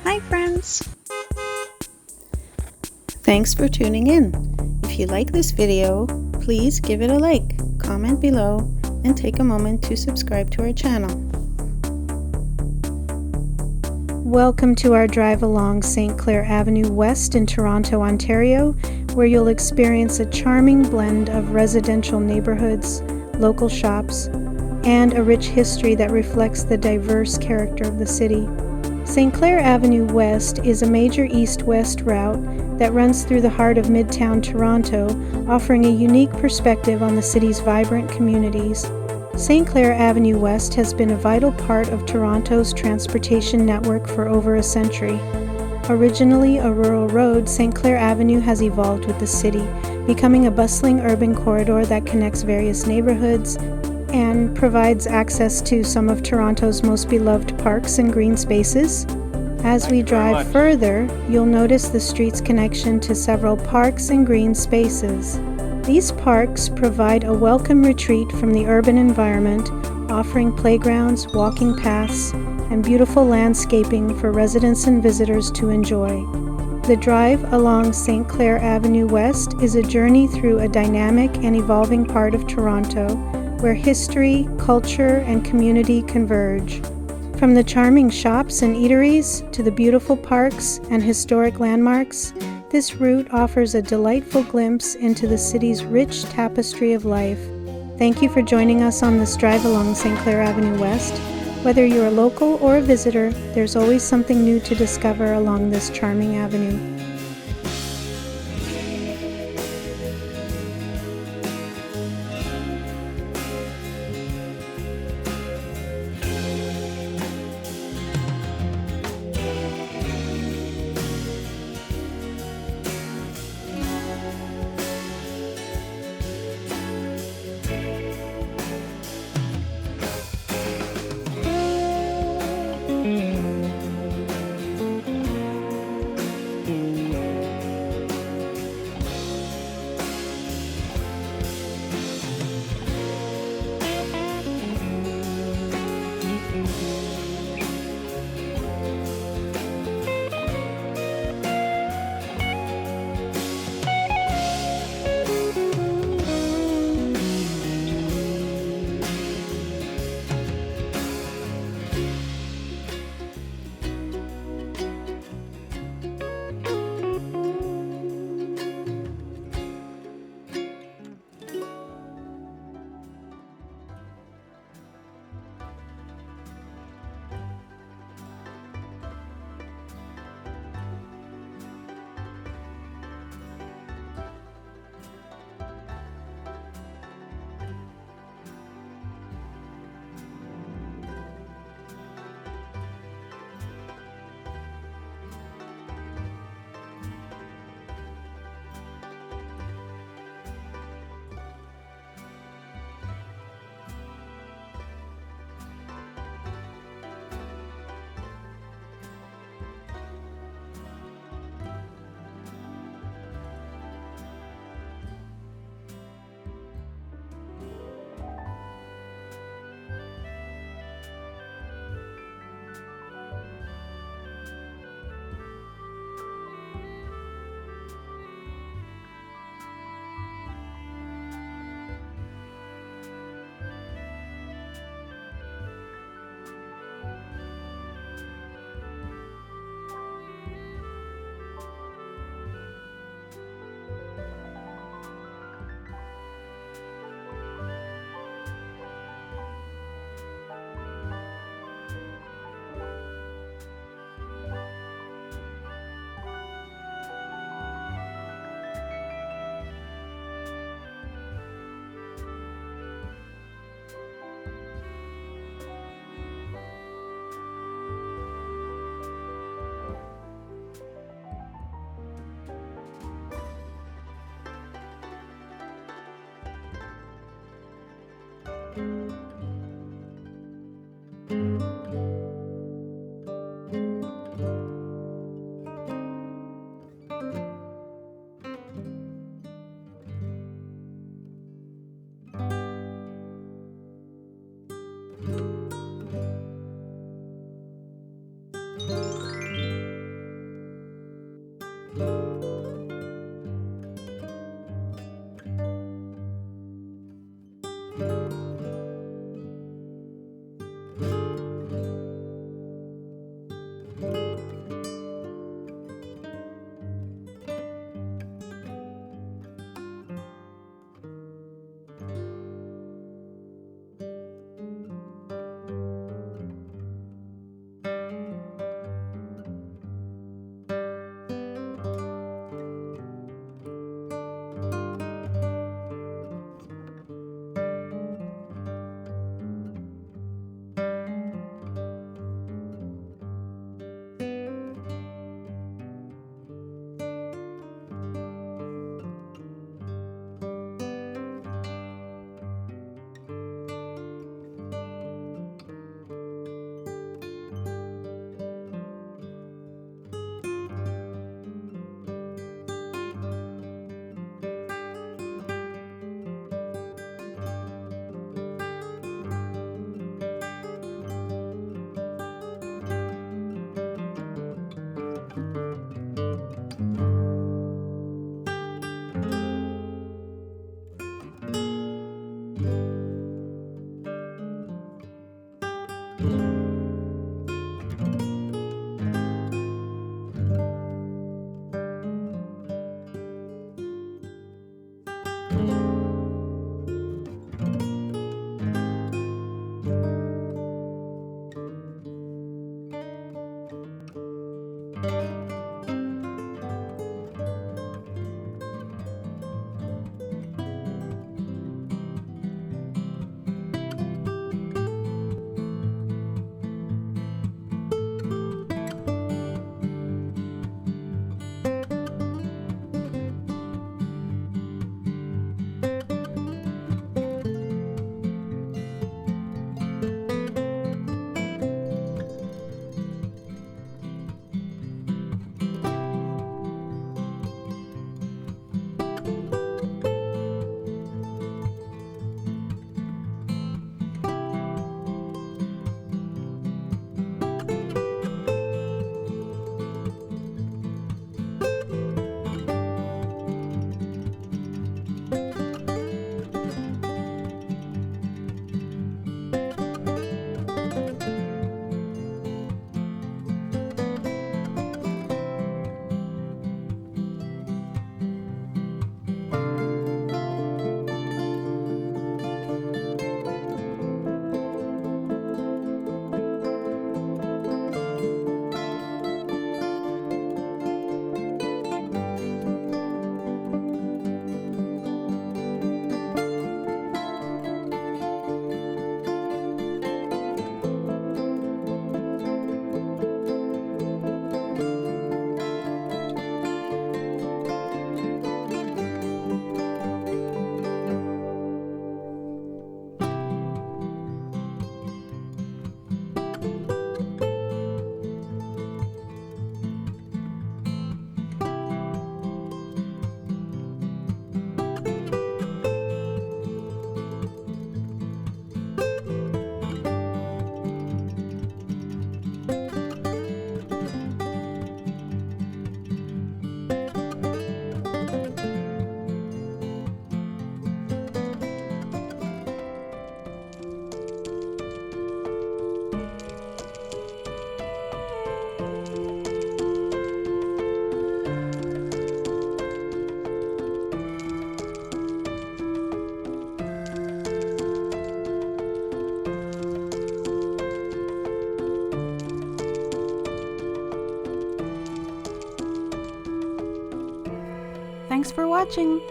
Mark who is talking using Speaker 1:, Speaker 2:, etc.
Speaker 1: Hi friends!
Speaker 2: Thanks for tuning in. If you like this video, please give it a like, comment below, and take a moment to subscribe to our channel. Welcome to our drive along St. Clair Avenue West in Toronto, Ontario, where you'll experience a charming blend of residential neighborhoods, local shops, and a rich history that reflects the diverse character of the city. St. Clair Avenue West is a major east-west route that runs through the heart of Midtown Toronto, offering a unique perspective on the city's vibrant communities. St. Clair Avenue West has been a vital part of Toronto's transportation network for over a century. Originally a rural road, St. Clair Avenue has evolved with the city, becoming a bustling urban corridor that connects various neighborhoods and provides access to some of Toronto's most beloved parks and green spaces. As we drive further, you'll notice the street's connection to several parks and green spaces. These parks provide a welcome retreat from the urban environment, offering playgrounds, walking paths, and beautiful landscaping for residents and visitors to enjoy. The drive along St. Clair Avenue West is a journey through a dynamic and evolving part of Toronto, where history, culture, and community converge. From the charming shops and eateries to the beautiful parks and historic landmarks, this route offers a delightful glimpse into the city's rich tapestry of life. Thank you for joining us on this drive along St. Clair Avenue West. Whether you're a local or a visitor, there's always something new to discover along this charming avenue. Thanks for watching!